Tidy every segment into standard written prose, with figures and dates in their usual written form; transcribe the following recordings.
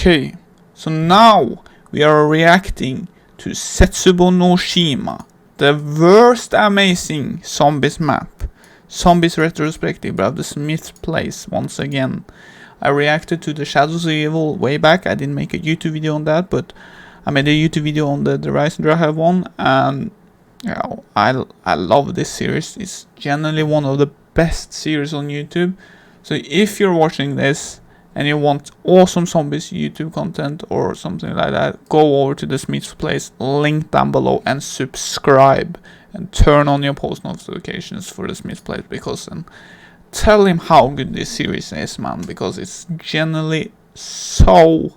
Okay, so now we are reacting to Setsubo no Shima, the worst amazing zombies map. Zombies retrospective of the Smith Place once again. I reacted to the Shadows of Evil way back. I didn't make a YouTube video on that, but I made a YouTube video on the Rise and Drive one, and you know, I love this series. It's generally one of the best series on YouTube. So if you're watching this and you want awesome zombies YouTube content or something like that, go over to the Smith's Place, link down below, and subscribe and turn on your post notifications for the Smith's Place, because tell him how good this series is, man, because it's generally so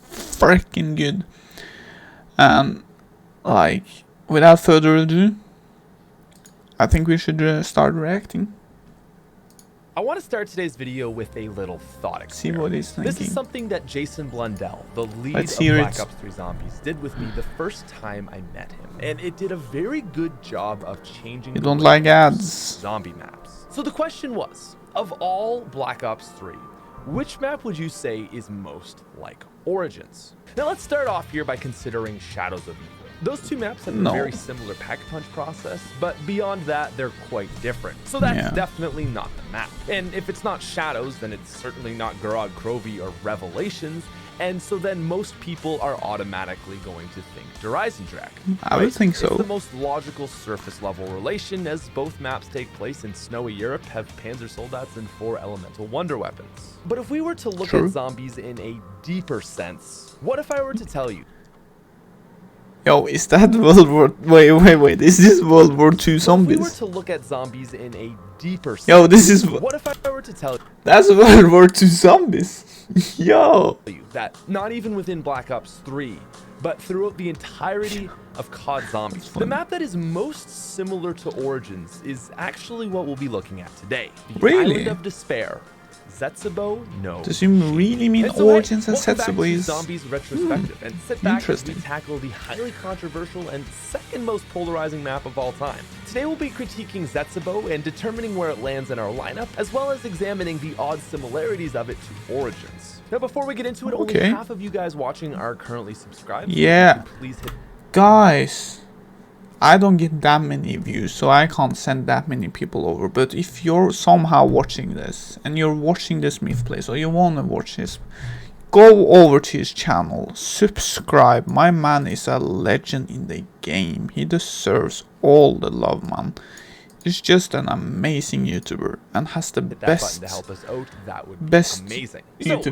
freaking good. And like, without further ado, I think we should start reacting. I want to start today's video with a little thought experiment. See what he's thinking. This is something that Jason Blundell, the lead Let's of hear Black it. Ops 3 Zombies, did with me the first time I met him, and it did a very good job of changing. You don't like ads. Zombie maps. So the question was, of all Black Ops 3, which map would you say is most like Origins? Now let's start off here by considering Shadows of Evil. Those two maps have a very similar pack-punch process, but beyond that, they're quite different. So that's definitely not the map. And if it's not Shadows, then it's certainly not Garag Crovey or Revelations, and so then most people are automatically going to think Dreisendrack. I would think so. It's the most logical surface-level relation, as both maps take place in snowy Europe, have Panzer Soldats, and 4 elemental wonder weapons. But if we were to look at zombies in a deeper sense, what if I were to tell you? Yo, is that World War... Wait, is this World War II zombies? If we were to look at zombies in a deeper sense... Yo, this is... What if I were to tell you... That's World War II zombies. Yo. That not even within Black Ops 3, but throughout the entirety of COD Zombies, the map that is most similar to Origins is actually what we'll be looking at today. The Island of Despair. Setsubo no. Does he really mean Origins and Setsubo is Zombies Retrospective, and sit back as we tackle the highly controversial and second most polarizing map of all time. Today we'll be critiquing Setsubo and determining where it lands in our lineup, as well as examining the odd similarities of it to Origins. Now before we get into it, only half of you guys watching are currently subscribed. Yeah. So please hit. Guys, I don't get that many views, so I can't send that many people over. But if you're somehow watching this, and you're watching this Smith Place, or you want to watch this, go over to his channel, subscribe. My man is a legend in the game. He deserves all the love, man. He's just an amazing YouTuber and has the best YouTube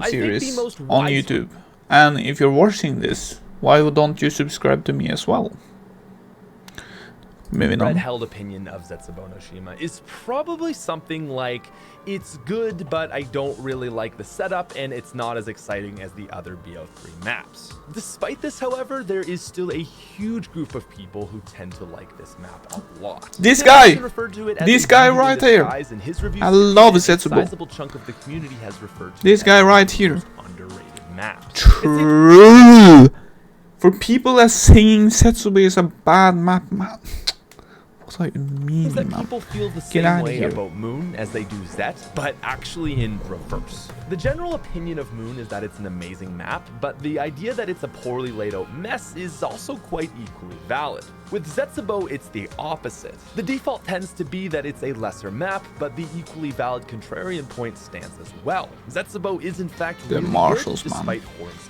series on YouTube. And if you're watching this, why don't you subscribe to me as well? Red held opinion of Setsubo no Shima is probably something like, it's good, but I don't really like the setup, and it's not as exciting as the other BO3 maps. Despite this, however, there is still a huge group of people who tend to like this map a lot. This guy right here, I love Setsubo. A sizable chunk of the community has referred to this guy right here. Underrated map. True. For people that saying Setsubo is a bad map, man. What do you mean, that man? People feel the same way about Moon as they do Zet, but actually in reverse. The general opinion of Moon is that it's an amazing map, but the idea that it's a poorly laid out mess is also quite equally valid. With Setsubo, it's the opposite. The default tends to be that it's a lesser map, but the equally valid contrarian point stands as well. Setsubo is in fact the really marshals, good, despite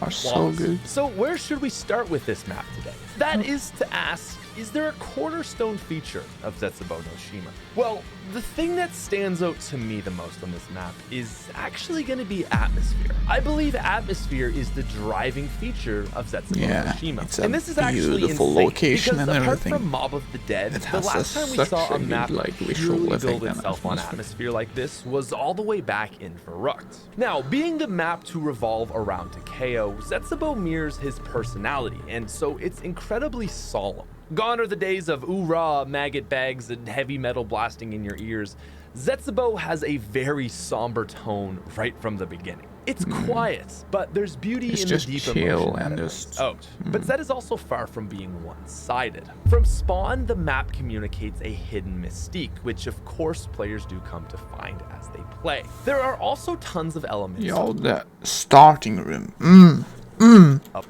are so good. So where should we start with this map today? That is to ask, is there a cornerstone feature of Setsubo no Shima? Well, the thing that stands out to me the most on this map is actually going to be atmosphere. I believe atmosphere is the driving feature of Setsubo no Shima. It's a and this is actually beautiful location and everything. From Mob of the Dead, the last time we saw a map purely build itself on atmosphere like this was all the way back in Verrückt. Now, being the map to revolve around Takeo, Setsubo mirrors his personality, and so it's incredibly solemn. Gone are the days of ooh-rah, maggot bags, and heavy metal blasting in your ears. Setsubo has a very somber tone right from the beginning. It's quiet, but there's beauty in the deep emotion that it brings out. But Zet is also far from being one-sided. From spawn, the map communicates a hidden mystique, which of course players do come to find as they play. There are also tons of elements. Yo, the starting room. of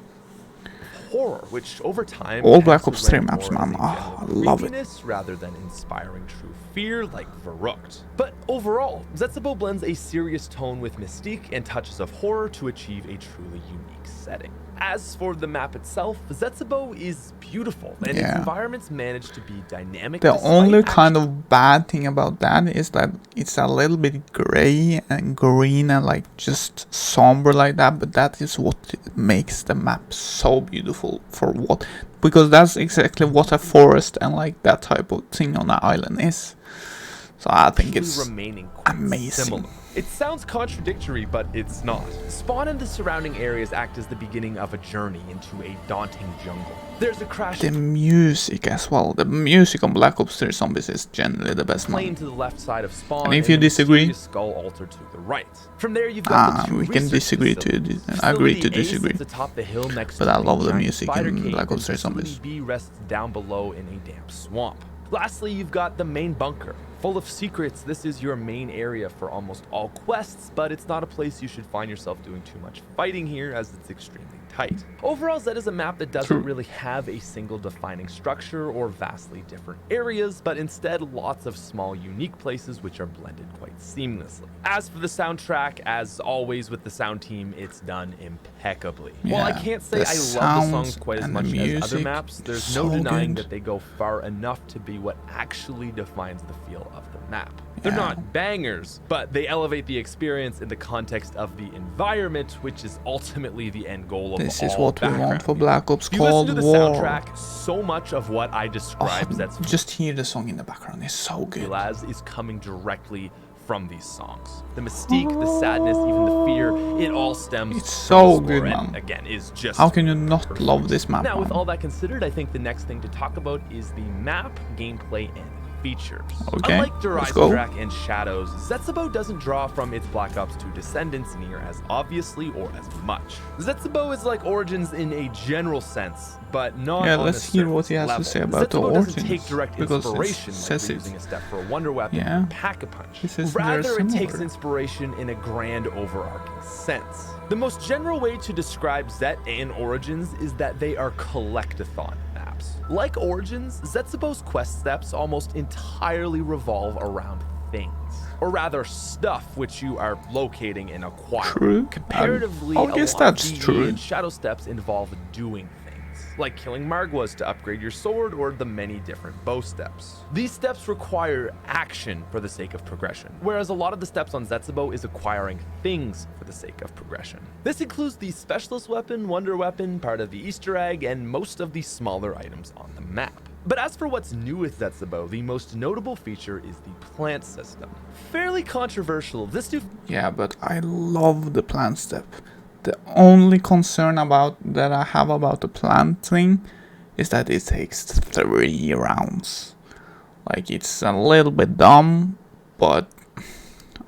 horror, which over time All tends Black to Ops 3 rank maps, more as man. a Ah, I general love it. creepiness rather than inspiring true fear like Verrückt. But overall, Zetsubo blends a serious tone with mystique and touches of horror to achieve a truly unique setting. As for the map itself, Zetsubo is beautiful, and its environments manage to be dynamic. The only kind of bad thing about that is that it's a little bit gray and green and like just somber like that, but that is what makes the map so beautiful for what, because that's exactly what a forest and like that type of thing on an island is. So I think it's amazing. Similar. It sounds contradictory, but it's not. Spawn and the surrounding areas act as the beginning of a journey into a daunting jungle. There's a crash. The music as well. The music on Black Ops 3 Zombies is generally the best plane one. To the left side of Spawn, and if you disagree, skull altar to the right. From there, you've got we can disagree to agree to disagree. The hill next but to I love the music in Black Ops 3 Facility Zombies. B rests down below in a damp swamp. Lastly, you've got the main bunker. Full of secrets, this is your main area for almost all quests, but it's not a place you should find yourself doing too much fighting here, as it's extremely tight. Overall, Zed is a map that doesn't really have a single defining structure or vastly different areas, but instead lots of small unique places which are blended quite seamlessly. As for the soundtrack, as always with the sound team, it's done impeccably. While I can't say I love the songs quite as much as other maps, there's no denying that they go far enough to be what actually defines the feel of the map. They're not bangers, but they elevate the experience in the context of the environment, which is ultimately the end goal of this is what we want for Black Ops Cold War. You listen to the soundtrack, so much of what I describe that's just hear the song in the background, it's so good. Is coming directly from these songs. The mystique, the sadness, even the fear, it all stems it's so good, man. Man. Again, is just how can you not love this map? Now, man? with all that considered, I think the next thing to talk about is the map, gameplay, and features. Okay, Unlike Drak and Shadows, Zetsubo doesn't draw from its Black Ops 2 descendants near as obviously or as much. Zetsubo is like Origins in a general sense, but not on let's hear what he has to say about the Origins. Doesn't take direct inspiration, like using a step for a wonder weapon or Pack-a-Punch. Rather, it takes inspiration in a grand overarching sense. The most general way to describe Zet and Origins is that they are collectathon maps. Like Origins, Zetsubo's quest steps almost entirely revolve around things, or rather stuff which you are locating and acquiring. True. Comparatively, I guess that's true. And Shadow steps involve doing things, like killing Margwas to upgrade your sword or the many different bow steps. These steps require action for the sake of progression, whereas a lot of the steps on Zetsubo is acquiring things for the sake of progression. This includes the specialist weapon, wonder weapon, part of the Easter egg, and most of the smaller items on the map. But as for what's new with Zetsubo, the most notable feature is the plant system. Fairly controversial, this new... Yeah, but I love the plant step. The only concern that I have about the plant thing is that it takes 3 rounds. Like, it's a little bit dumb, but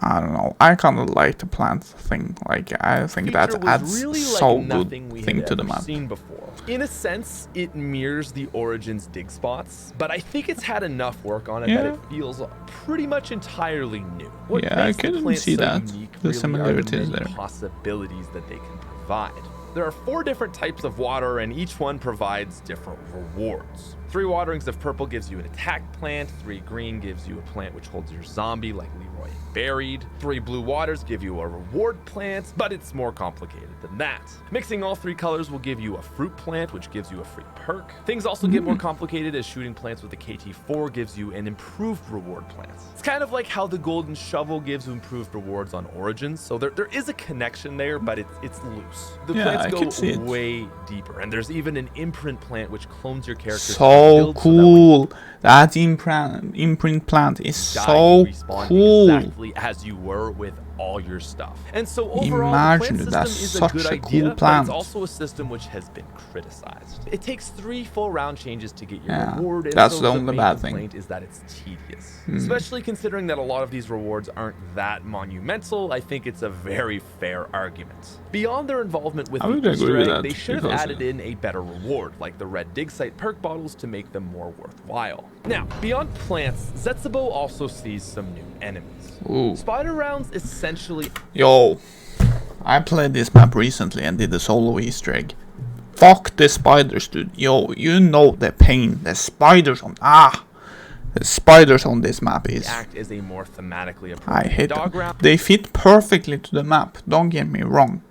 I don't know. I kind of like the plant thing. Like, I think that adds really so like good thing to the map. Seen before. In a sense, it mirrors the Origins dig spots, but I think it's had enough work on it that it feels pretty much entirely new. What I couldn't see that. The similarities there. Possibilities that they can provide. There are 4 different types of water, and each one provides different rewards. 3 waterings of purple gives you an attack plant, 3 green gives you a plant which holds your zombie like Leroy Buried, 3 blue waters give you a reward plant, but it's more complicated than that. Mixing all 3 colors will give you a fruit plant which gives you a free perk. Things also get more complicated as shooting plants with the KT4 gives you an improved reward plant. It's kind of like how the golden shovel gives you improved rewards on Origins, so there is a connection there, but it's loose. The plants go way deeper, and there's even an imprint plant which clones your character. So cool! That imprint plant is so cool. Exactly as you were with all your stuff. And so overall, imagine the that's system is such a good a idea, cool plant. but it's also a system which has been criticized. It takes 3 full round changes to get your reward, and that's so the only bad thing. Complaint is that it's tedious. Especially considering that a lot of these rewards aren't that monumental, I think it's a very fair argument. Beyond their involvement with the Easter egg, they should have added in a better reward, like the red dig site perk bottles, to make them more worthwhile. Now, beyond plants, Zetsubo also sees some new enemies. Spider rounds essentially... Yo, I played this map recently and did a solo Easter egg. Fuck the spiders, dude. Yo, you know the pain. The spiders on the spiders on this map is. Act as a more thematically I hate them. round. They fit perfectly to the map. Don't get me wrong,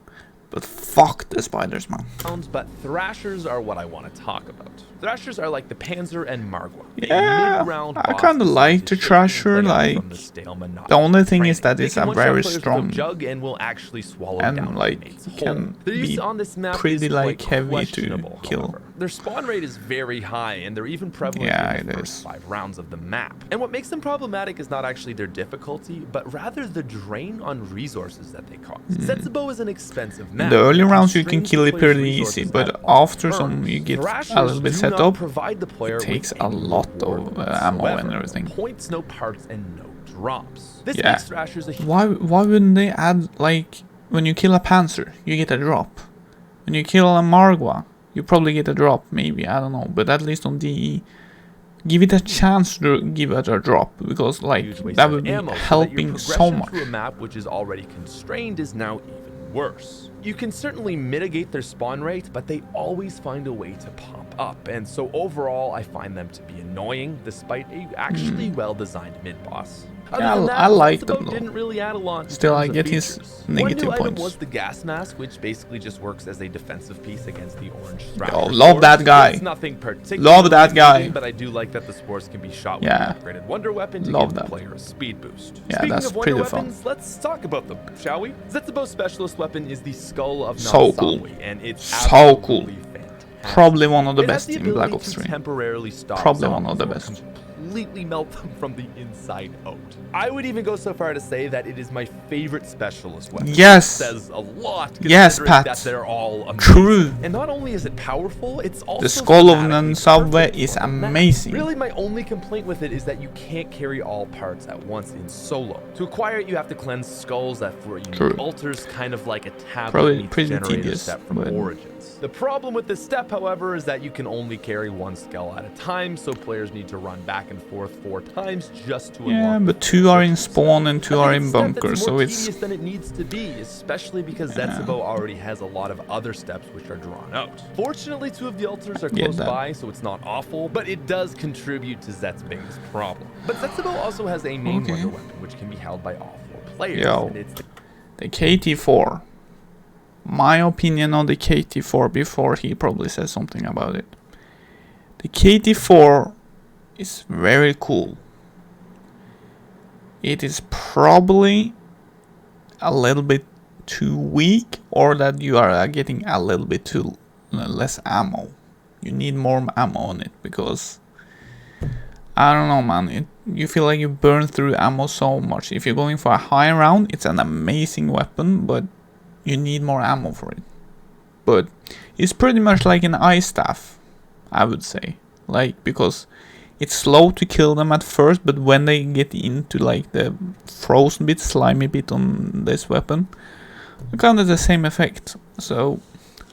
but fuck the spiders, man. But thrashers are what I want to talk about. Thrashers are like the Panzer and Margwa. Yeah, I kind of like the Thrasher. Like the only thing is that it's a very strong jug and will actually swallow and down like can be on this map pretty like heavy to questionable, kill. however. Their spawn rate is very high, and they're even prevalent in the first 5 rounds of the map. And what makes them problematic is not actually their difficulty, but rather the drain on resources that they cause. Setsubo is an expensive map. In the early rounds you can kill it pretty easy, but after some you get a little bit set up, it takes a lot of ammo and everything. Points, no parts, and no drops. This Yeah. makes Thrashers a Why wouldn't they add, like, when you kill a Panzer, you get a drop. When you kill a Margwa, you probably get a drop, maybe, I don't know. But at least on DE, give it a chance to give it a drop, because, like, that would be helping so much. A map which is already constrained is now even worse. You can certainly mitigate their spawn rate, but they always find a way to pop up, and so overall I find them to be annoying despite a actually well-designed mid-boss. Yeah, I like them though. Didn't really add a lot. Still, I get his negative One new item points. was the gas mask, which basically just works as a defensive piece against the orange Yo, Thrasher love spores. that guy. It's nothing particularly Love that guy. amazing, but I do like that the spores can be shot with Yeah. an upgraded wonder weapon to Love give the that. player a speed boost. Yeah, Speaking that's of wonder pretty fun. weapons, let's talk about them, shall we? Zetsubo's specialist weapon is the skull of So Nansangwe, cool. and it's So absolutely cool. fantastic. Probably one of the It has best the in Black ability Ops to 3. temporarily stop Probably one of zombies the or best. completely melt them from the inside out. I would even go so far to say that it is my favorite specialist weapon. Yes. It says a lot Yes, considering Pat. that they're all amazing. True. And not only is it powerful, it's also The skull of thematically Nansangwe perfect is for the map. amazing. Really, my only complaint with it is that you can't carry all parts at once in solo. To acquire it, you have to cleanse skulls that for unique True. altars, kind of like a tablet Probably meets pretty generator tedious, step from but- Origins. The problem with this step, however, is that you can only carry one skull at a time, so players need to run back and forth 4 times just to Yeah, unlock but the 2 are in riches. spawn and 2 I are think in it's a step bunker, that's so more it's... tedious than it needs to be, especially because Zetsubo already has a lot of other steps which are drawn out. Fortunately, 2 of the altars are Get close that. by, so it's not awful, but it does contribute to Zet's biggest problem. But Zetsubo also has a main Okay. wonder weapon, which can be held by all 4 players. Yo. And it's The KT4. My opinion on the KT4 before he probably says something about it. The KT4 is very cool. It is probably a little bit too weak, or that you are getting a little bit too less ammo. You need more ammo on it, because I don't know, man, you feel like you burn through ammo so much. If you're going for a high round, it's an amazing weapon, but you need more ammo for it. But it's pretty much like an ice staff, I would say. Like, because it's slow to kill them at first, but when they get into like the frozen bit, slimy bit on this weapon, kind of the same effect. So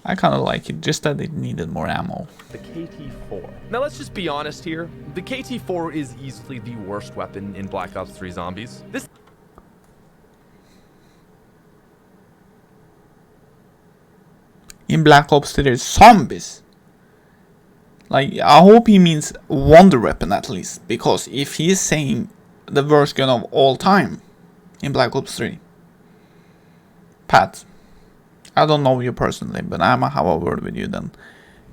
I kind of like it, just that it needed more ammo. the KT4. Now let's just be honest here. The KT4 is easily the worst weapon in Black Ops 3 Zombies. This In Black Ops 3 there's zombies. Like, I hope he means wonder weapon at least, because if he's saying the worst gun of all time in Black Ops 3, Pat, I don't know you personally, but I'ma have a word with you then.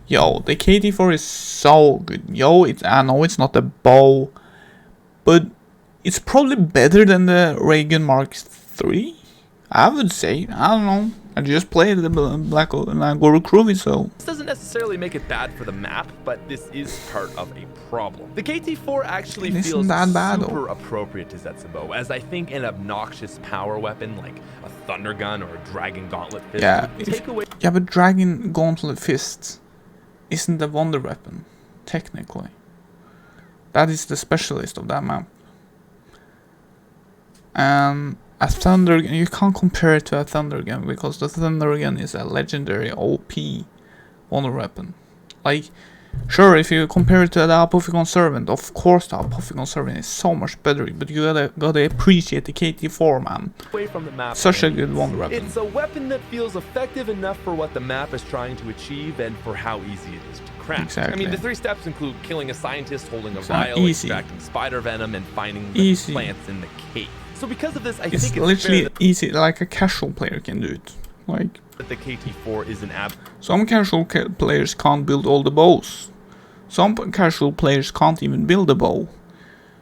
Yo, the KT4 is so good. Yo, I know it's not a bow, but it's probably better than the Reagan Mark III, I would say. I don't know. I just played the Black Ops and I go recruit it, so... doesn't necessarily make it bad for the map, but this is part of a problem. The KT4 actually It isn't feels that bad, though. super appropriate to Zetsubo, as I think an obnoxious power weapon like a thunder gun or a dragon gauntlet fist Yeah, would take away yeah, but Dragon Gauntlet Fist isn't a wonder weapon, technically. That is the specialist of that map. And a thunder gun, you can't compare it to a thunder gun, because the thunder gun is a legendary OP wonder weapon. Like, Sure, if you compare it to the Apophicon Servant, of course the Apophicon Servant is so much better, but you gotta appreciate the KT4, man. Away from the map, such a good wonder weapon. It's a weapon that feels effective enough for what the map is trying to achieve and for how easy it is to craft. Exactly. I mean, the 3 steps include killing a scientist, holding a vial, extracting spider venom, and finding the plants in the cave. So because of this, I think it's literally easy, like a casual player can do it. Like that the KT4 is an app. Some casual players can't build all the bows. Some casual players can't even build a bow.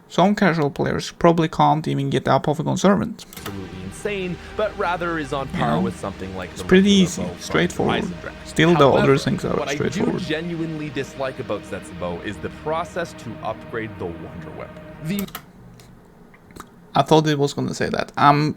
Some casual players probably can't even get the Apophicon Servant. Absolutely insane, but rather is on par with something like it's pretty easy, straightforward. Still, the other things are straightforward. What I do genuinely dislike about Setsubo is the process to upgrade the Wonder Weapon. I thought it was gonna say that. I'm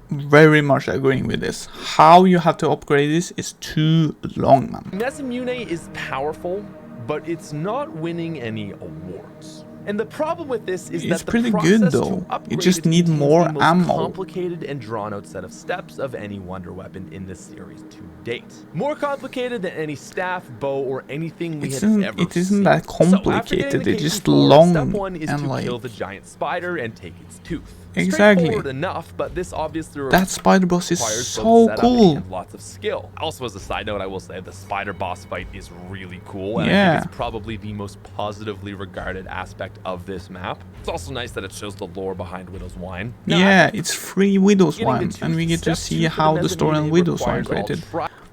very much agreeing with this. How you have to upgrade this is too long, man. Nezamune is powerful, but it's not winning any awards. And the problem with this is it's pretty good though. You just need more ammo. Complicated and drawn out set of steps of any wonder weapon in this series to date. More complicated than any staff, bow, or anything we have ever seen. It isn't that complicated. So it's just long step 1 is and to like kill the giant spider and take its tooth. Exactly. Straightforward enough, but this obviously that spider boss is so cool. And lots of skill. Also, as a side note, I will say the spider boss fight is really cool. And I think it's probably the most positively regarded aspect of this map. It's also nice that it shows the lore behind Widow's Wine. Now, it's free Widow's Wine, and we get to see how the story on Widow's Wine created.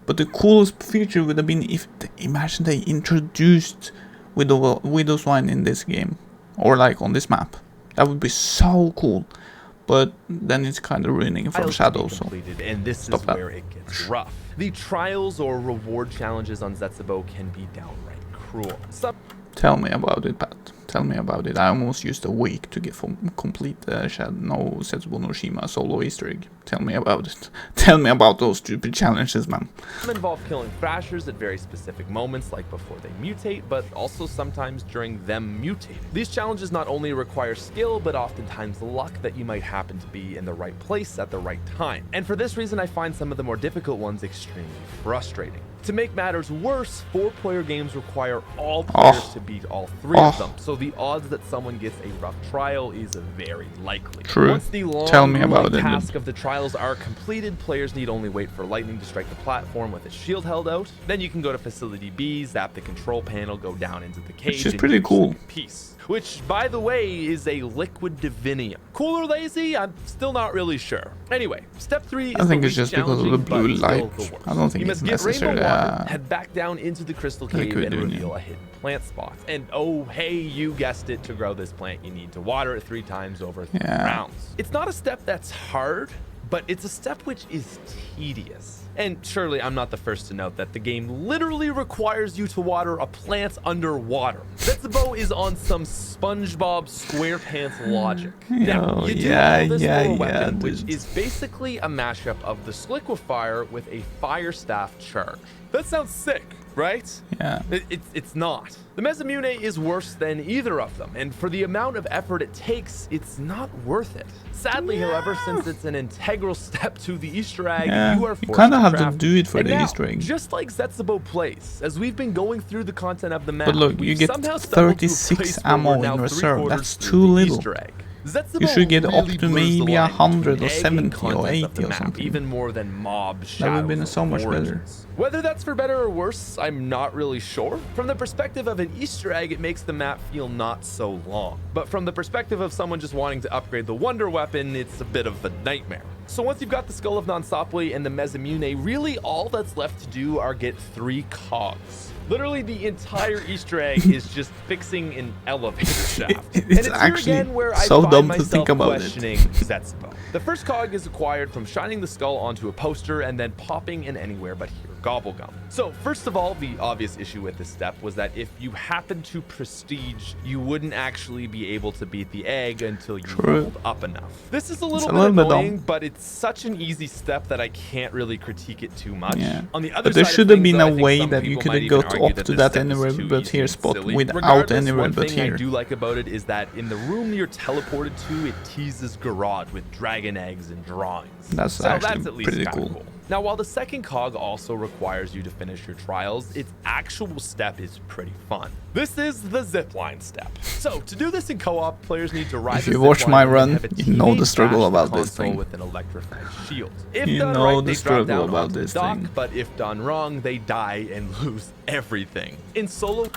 But the coolest feature would have been if, imagine they introduced Widow's Wine in this game, or like on this map. That would be so cool. But then it's kind of ruining from Shadow, so and this is where it gets rough. The trials or reward challenges on Setsubo can be downright cruel. Tell me about it, Pat. Tell me about it. I almost used a week to get complete Setsubo no Shima solo Easter egg. Tell me about it. Tell me about those stupid challenges, man. Some involve killing thrashers at very specific moments, like before they mutate, but also sometimes during them mutating. These challenges not only require skill, but oftentimes luck that you might happen to be in the right place at the right time. And for this reason, I find some of the more difficult ones extremely frustrating. To make matters worse, 4-player games require all players to beat all 3 of them, so the odds that someone gets a rough trial is very likely. True. Once the long task of the trials are completed, players need only wait for lightning to strike the platform with its shield held out. Then you can go to Facility B, zap the control panel, go down into the cage, which is pretty cool. Peace. Which, by the way, is a liquid divinium. Cool or lazy? I'm still not really sure. Anyway, step 3 is I think it's just because of the blue light. I don't think it's necessary. Head back down into the crystal cave and reveal a hidden plant spot. And oh, hey, you guessed it, to grow this plant, you need to water it 3 times over 3 rounds. It's not a step that's hard, but it's a step which is tedious. And surely I'm not the first to note that the game literally requires you to water a plant underwater. Setsubo is on some SpongeBob SquarePants logic. Now, you do all this for a weapon, which is basically a mashup of the Sliquifier with a Fire Staff charge. That sounds sick, right? Yeah. It's not. The Nezamune is worse than either of them, and for the amount of effort it takes, it's not worth it. Sadly, however, since it's an integral step to the Easter egg, you are forced to kind of have to do it for the Easter egg. Just like Setsubo plays, as we've been going through the content of the map, but look, you get 36 ammo in reserve. That's too little. You should get up to maybe 100 or 70 or 80 or something. Even more than mob that would have been so much better. Whether that's for better or worse, I'm not really sure. From the perspective of an Easter egg, it makes the map feel not so long. But from the perspective of someone just wanting to upgrade the wonder weapon, it's a bit of a nightmare. So once you've got the Skull of Nansapui and the Nezamune, really all that's left to do are get 3 cogs. Literally the entire Easter egg is just fixing an elevator shaft. It's actually again where so dumb to think about questioning Setsubo. The first cog is acquired from shining the skull onto a poster and then popping an anywhere but here gobblegum. So first of all, the obvious issue with this step was that if you happen to prestige, you wouldn't actually be able to beat the egg until you rolled up enough. This is a little bit annoying, but it's such an easy step that I can't really critique it too much. On the other but there should have been a way that you could have got up to that anywhere but here spot without anywhere but here. One thing I do like about it is that in the room you're teleported to, it teases Garage with dragon eggs and drawings. That's actually pretty cool. Now, while the second cog also requires you to finish your trials, its actual step is pretty fun. This is the zipline step. So, to do this in co-op, players need to ride If you watch my run, you know the struggle about this console thing. with an electrified shield. If You done know right, the they drop struggle down about onto the this dock, thing. but if done wrong, they die and lose everything. In solo,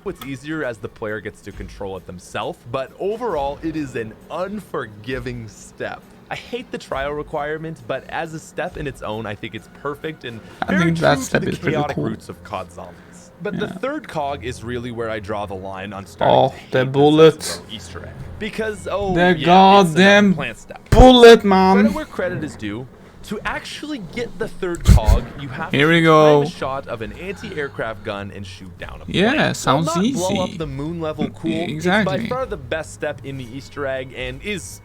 it's easier as the player gets to control it themselves, but overall it is an unforgiving step. I hate the trial requirement, but as a step in its own, I think it's perfect and very think that true step to the is pretty chaotic cool. roots of COD Zombies. But the Yeah. third cog is really where I draw the line on starting Oh, to hate the the bullet. Setsubo Easter egg. Because, oh The yeah, it's goddamn another plant step. bullet, Credit man. where credit is due. To actually get the third cog, you have Here to we time go. a shot of an anti-aircraft gun and shoot down a plane. Yeah, sounds While not easy. blow up the moon level cool, Exactly. it's by far the best step in the Easter egg and is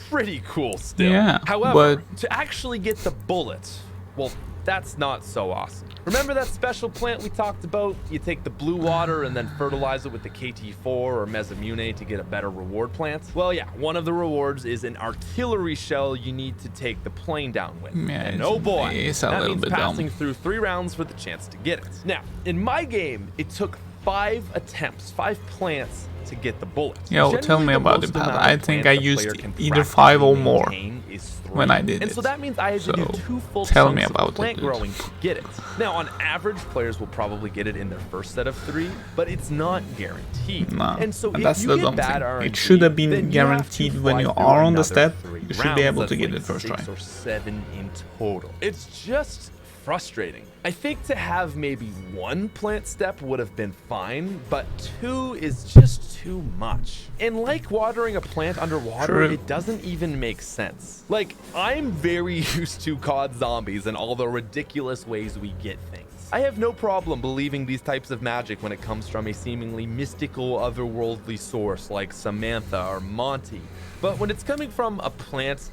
pretty cool still. Yeah, However, but- to actually get the bullet, well, that's not so awesome. Remember that special plant we talked about? You take the blue water and then fertilize it with the KT4 or Mesamune to get a better reward plant? Well, yeah, one of the rewards is an artillery shell you need to take the plane down with. Yeah, and it's- oh boy, it's a that little means bit dumb. passing through 3 rounds for the chance to get it. Now, in my game, it took 5 attempts, 5 plants to get the bullet. Yo, tell Generally, me the about most it, Pat. amount I of think plants I a used player can either 5 or practically more maintain is 3. when I did and it. so that means I had to do So, 2 full tell me chunks about of plant it, dude. growing to get it. Now, on average, players will probably get it in their first set of 3, but it's not guaranteed. Nah, And so and if that's you the get dumb bad thing. RNG, It should have then been you have to guaranteed when fly you through are on the another step. 3 You should be rounds. able to That's get like it first 6 try. or 7 in total. It's just frustrating. I think to have maybe 1 plant step would have been fine, but 2 is just too much. And like watering a plant underwater, True. it doesn't even make sense. Like, I'm very used to COD Zombies and all the ridiculous ways we get things. I have no problem believing these types of magic when it comes from a seemingly mystical, otherworldly source like Samantha or Monty. But when it's coming from a plant,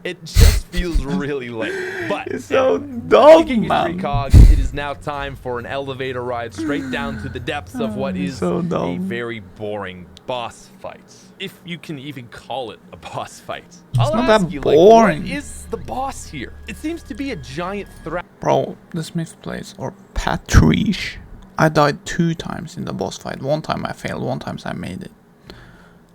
it just feels really lame. But It's so Speaking dumb, of 3 man. cogs, it is now time for an elevator ride straight down to the depths of what is So a dumb. very boring boss fight. If you can even call it a boss fight. I'll not ask that you, boring. Like, what is the boss here? It seems to be a giant threat. Bro, the Smith place, or Patrice. I died 2 times in the boss fight. 1 time I failed, 1 time I made it.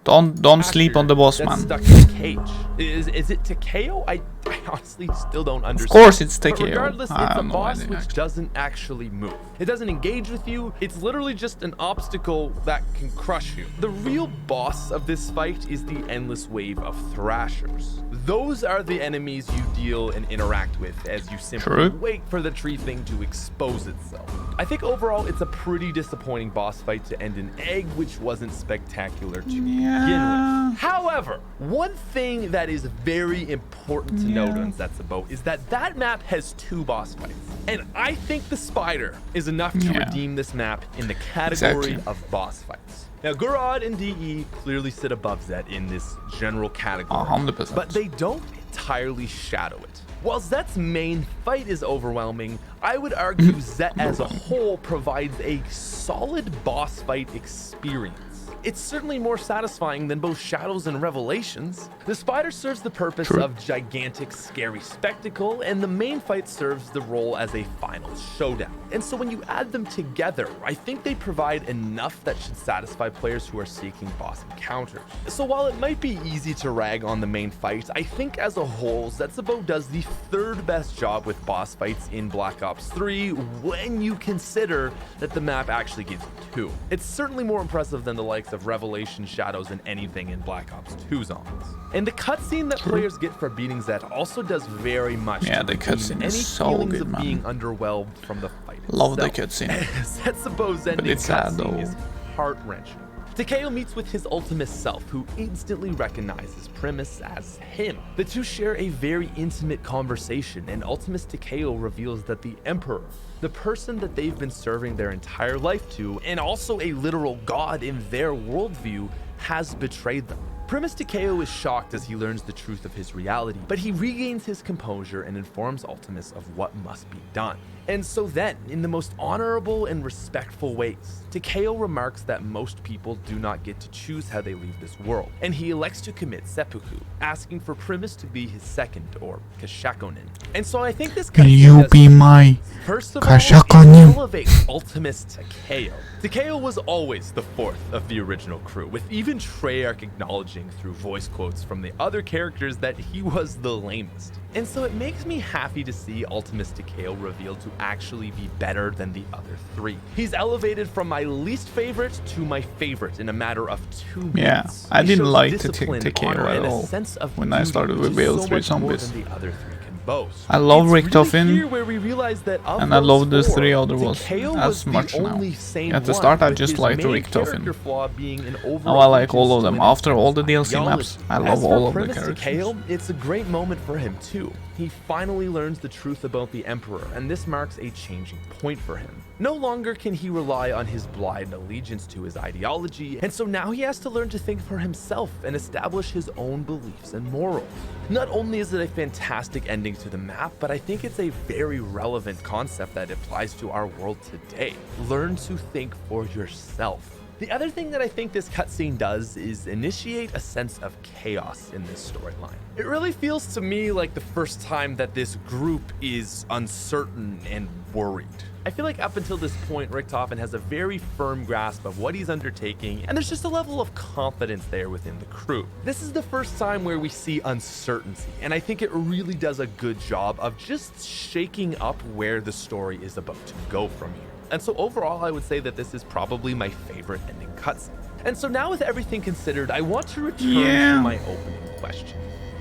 Don't sleep on the boss, that's man. stuck in a cage. Is it Takeo? I honestly still don't understand. Of course it's But Takeo. regardless, I it's a have no boss idea, which actually. doesn't actually move. It doesn't engage with you. It's literally just an obstacle that can crush you. The real boss of this fight is the endless wave of thrashers. Those are the enemies you deal and interact with as you simply True. wait for the tree thing to expose itself. I think overall it's a pretty disappointing boss fight to end an egg which wasn't spectacular to begin Yeah. with. However, one thing that is very important to note on Setsubo is that that map has 2 boss fights. And I think the spider is enough to Yeah. redeem this map in the category Exactly. of boss fights. Now, Gurad and DE clearly sit above Zet in this general category, 100%. but they don't entirely shadow it. While Zet's main fight is overwhelming, I would argue Zet as a whole provides a solid boss fight experience. It's certainly more satisfying than both Shadows and Revelations. The spider serves the purpose True. of gigantic, scary spectacle, and the main fight serves the role as a final showdown. And so when you add them together, I think they provide enough that should satisfy players who are seeking boss encounters. So while it might be easy to rag on the main fight, I think as a whole, Setsubo does the 3rd best job with boss fights in Black Ops 3 when you consider that the map actually gives you 2. It's certainly more impressive than the likes of Revelation, Shadows, and anything in Black Ops 2 Zombies. And the cutscene that players get for beating Zet also does very much Yeah, to the redeem cutscene any is so feelings good, of man. being underwhelmed from the fight Love the itself. cutscene. Setsubo's ending it's sad, cutscene though. is heart-wrenching. Takeo meets with his Ultimate Self, who instantly recognizes Primus as him. The two share a very intimate conversation, and Ultimus Takeo reveals that the Emperor, the person that they've been serving their entire life to, and also a literal god in their worldview, has betrayed them. Primus Takeo is shocked as he learns the truth of his reality, but he regains his composure and informs Ultimus of what must be done. And so then, in the most honorable and respectful ways, Takeo remarks that most people do not get to choose how they leave this world, and he elects to commit seppuku, asking for Primus to be his second, or kashakonin. And so I think this Will you be my first of all, kashakonin? it elevates Ultimus Takeo. Takeo was always the fourth of the original crew, with even Treyarch acknowledging through voice quotes from the other characters that he was the lamest. And so it makes me happy to see Ultimus Takeo revealed to actually be better than the other three. He's elevated from my least favorite to my favorite in a matter of 2 minutes. Yeah, I He didn't shows like discipline, Takeo honor, at and a all sense of when I beauty, started which with is Bale so 3 much more Zombies. than the other three can boast. I love It's Richtofen, really here where we realize that of and I those love the four, 3 other ones Takeo as was the much now. only sane At the one, start I with just his liked main Richtofen. character flaw being an Now I like all of allegiance them. to an After all the intense DLC maps, I love As for all of the Primus characters. Takeo, it's a great moment for him too. He finally learns the truth about the Emperor, and this marks a changing point for him. No longer can he rely on his blind allegiance to his ideology, and so now he has to learn to think for himself and establish his own beliefs and morals. Not only is it a fantastic ending to the map, but I think it's a very relevant concept that applies to our world today. Learn to think for yourself. The other thing that I think this cutscene does is initiate a sense of chaos in this storyline. It really feels to me like the first time that this group is uncertain and worried. I feel like up until this point, Richtofen has a very firm grasp of what he's undertaking, and there's just a level of confidence there within the crew. This is the first time where we see uncertainty, and I think it really does a good job of just shaking up where the story is about to go from here. And so overall, I would say that this is probably my favorite ending cutscene. And so now with everything considered, I want to return to my opening question.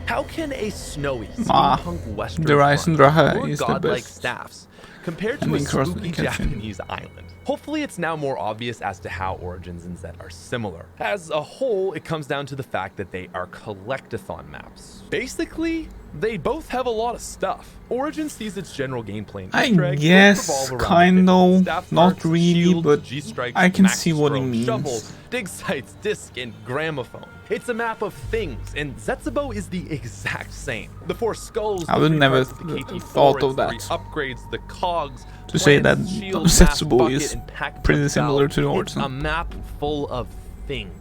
How can a snowy steampunk western the Ryzen front Draha or is the godlike best. staffs compared to a Ending cross spooky cutscene. Japanese island? Hopefully it's now more obvious as to how Origins and Zed are similar. As a whole, it comes down to the fact that they are collectathon maps. Basically, they both have a lot of stuff. Origins sees its general gameplay and I Easter eggs both guess, revolve around kind the of, staff not parts, really, shields, but G-strikes, I can max see what he throw, means. Shovels, dig sites, disc, and gramophone. It's a map of things, and Zetsubo is the exact same. The 4 skulls, I the would 3 never parts of the KT4, thought of its 3 that. upgrades, the cogs, To say that plants, shield, Zetsubo mass bucket, is and pack pretty jump similar valve. to the It's a Origin. map full of things.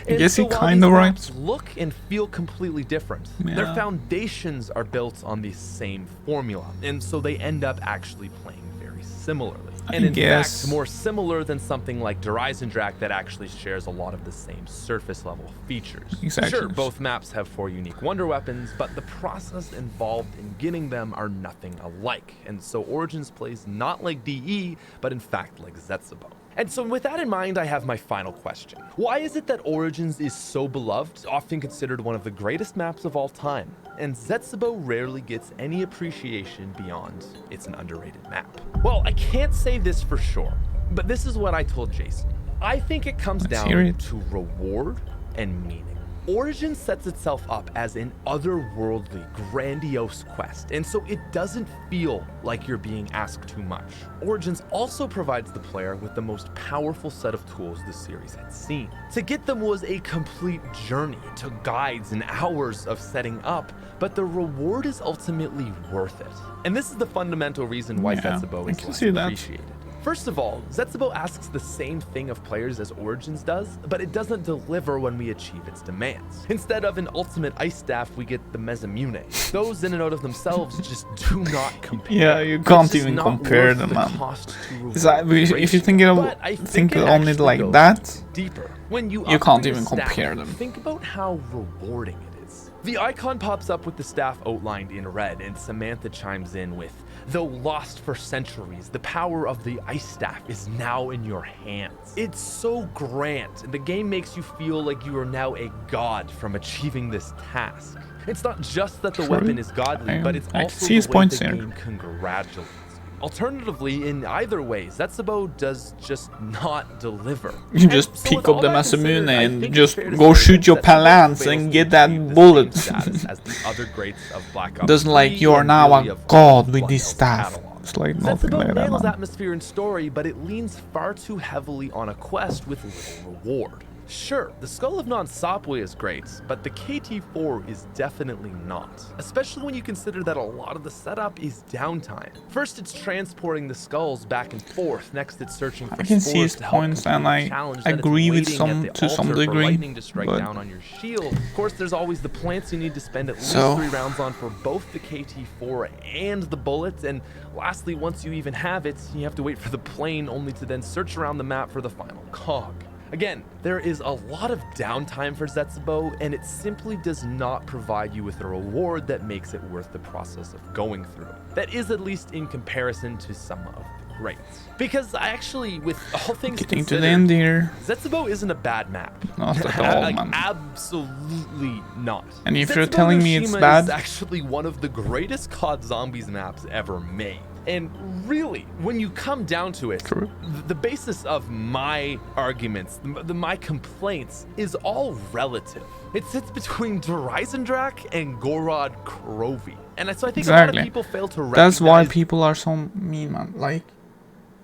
I guess so he while kinda these right. maps look and feel completely different, their Yeah. foundations are built on the same formula, and so they end up actually playing very similarly. And in guess. fact, more similar than something like Drak that actually shares a lot of the same surface level features. Exactly. Sure, both maps have 4 unique wonder weapons, but the process involved in getting them are nothing alike. And so Origins plays not like DE, but in fact like Zetsubo. And so with that in mind, I have my final question. Why is it that Origins is so beloved, often considered one of the greatest maps of all time, and Zetsubo rarely gets any appreciation beyond it's an underrated map? Well, I can't say this for sure, but this is what I told Jason. I think it comes Let's down hear it. to reward and meaning. Origins sets itself up as an otherworldly, grandiose quest, and so it doesn't feel like you're being asked too much. Origins also provides the player with the most powerful set of tools the series had seen. To get them was a complete journey, it took guides and hours of setting up, but the reward is ultimately worth it. And this is the fundamental reason why Yeah, Zetsubo I is can less see that. appreciated. First of all, Zetsubo asks the same thing of players as Origins does, but it doesn't deliver when we achieve its demands. Instead of an ultimate ice staff, we get the Mezamune. Those in and out of themselves just do not compare. Yeah, you It's can't just even not compare worth them, the man. cost to It's like, reward if you ratio. think But I think it on it actually like goes that, deeper. When you can't upgrade even a staff, compare them. Think about how rewarding it is. The icon pops up with the staff outlined in red, and Samantha chimes in with, "Though lost for centuries, the power of the ice staff is now in your hands." It's so grand, and the game makes you feel like you are now a god from achieving this task. It's not just that the True. weapon is godly, but it's I can also see his the way points the here. game congratulates you. Alternatively, in either way, Zetsubo does just not deliver. you And just so pick with up all the that considered, Masamune I and think just it's fair to go say shoot that your Zetsubo palance fails and to get that achieve the bullet. same status as the other greats of Black Ops Doesn't like 3 you're and now really a of god with Blood this Hell's staff. catalog. It's like nothing Zetsubo like that, nails man. atmosphere and story, but it leans far too heavily on a quest with little reward. Sure, the Skull of Non-Stopway is great, but the KT4 is definitely not. Especially when you consider that a lot of the setup is downtime. First, it's transporting the skulls back and forth. Next, it's searching for I can see his spores to help points, complete and the I challenge that it's agree with waiting at the to some altar for degree. lightning to strike But down on your shield. Of course, there's always the plants you need to spend at least So- 3 rounds on for both the KT4 and the bullets. And lastly, once you even have it, you have to wait for the plane, only to then search around the map for the final cog. Again, there is a lot of downtime for Zetsubo, and it simply does not provide you with a reward that makes it worth the process of going through. That is at least in comparison to some of the greats. Because I actually, with all things getting to considered, the end here. Zetsubo isn't a bad map. Not at all, Like, man. absolutely not. And if you're Zetsubo telling me it's Noshima bad- is actually one of the greatest COD Zombies maps ever made. And really, when you come down to it, True. the basis of my arguments, my complaints, is all relative. It sits between Dreisendrach and Gorod Krovi. And so I think a lot Exactly. of people fail to recognize... That's why people are so mean, man. Like,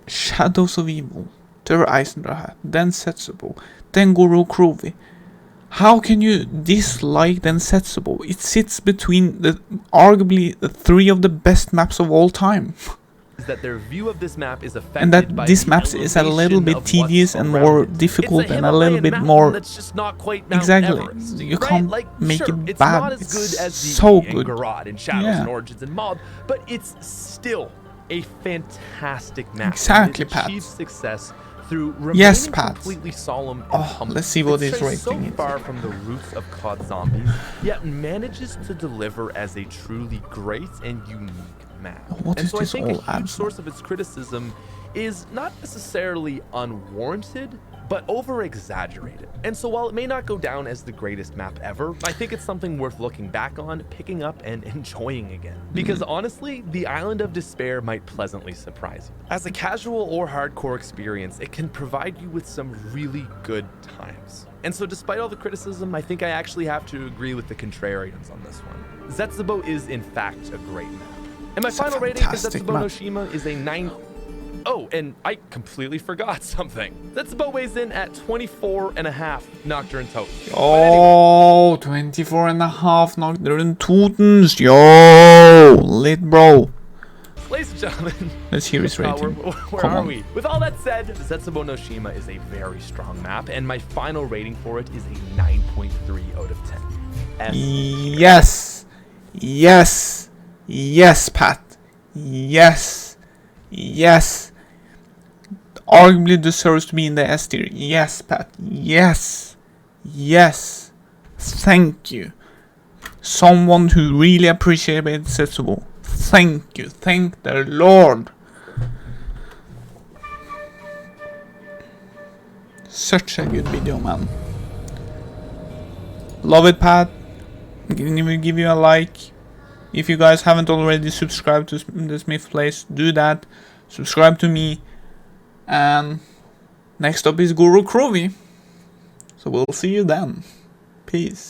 Shadows of Evil, Der Eisendrache, then Setsubo, then Goro Krovi. How can you dislike then Setsubo? It sits between the arguably the 3 of the best maps of all time. is that their view of this map is affected And that by this the map is a little elevation bit of tedious what's and around more it. difficult It's a and a little Himalayan bit mountain more... that's just not quite Mount Exactly. Everest, You right? can't Like, make sure, it it's bad. not as It's good as so DE and good. Garad and Shadows Yeah. and Origins and Mob, but it's still a fantastic map. Exactly, It Pat. achieves success through remaining Yes, Pat. completely solemn and Oh, humble. let's see what It his strays so rating is. far from the roots of COD Zombies, yet manages to deliver as a truly great and unique map. What and is so this I think all a huge ad source of its criticism is not necessarily unwarranted, but over-exaggerated. And so while it may not go down as the greatest map ever, I think it's something worth looking back on, picking up, and enjoying again. Because honestly, the Island of Despair might pleasantly surprise you. As a casual or hardcore experience, it can provide you with some really good times. And so despite all the criticism, I think I actually have to agree with the contrarians on this one. Zetsubo is in fact a great map. And my It's a final rating for fantastic Zetsubo map. Noshima is a 9. Oh, and I completely forgot something. Zetsubo weighs in at 24.5 Nocturne total. Oh, 24 and a half Nocturne Totens. Yo, lit bro. Ladies and gentlemen, Let's hear his rating. where Come are on. we? With all that said, Zetsubo Noshima is a very strong map, and my final rating for it is a 9.3 out of 10. S. Yes. Yes. Yes, Pat. Yes. Yes. Arguably deserves to be in the S tier. Yes, Pat. Yes. Yes. Thank you. Someone who really appreciated Setsubo. Thank you. Thank the Lord. Such a good video, man. Love it, Pat. Will give you a like. If you guys haven't already subscribed to the Smith Place, do that. Subscribe to me. And next up is Guru Krovi. So we'll see you then. Peace.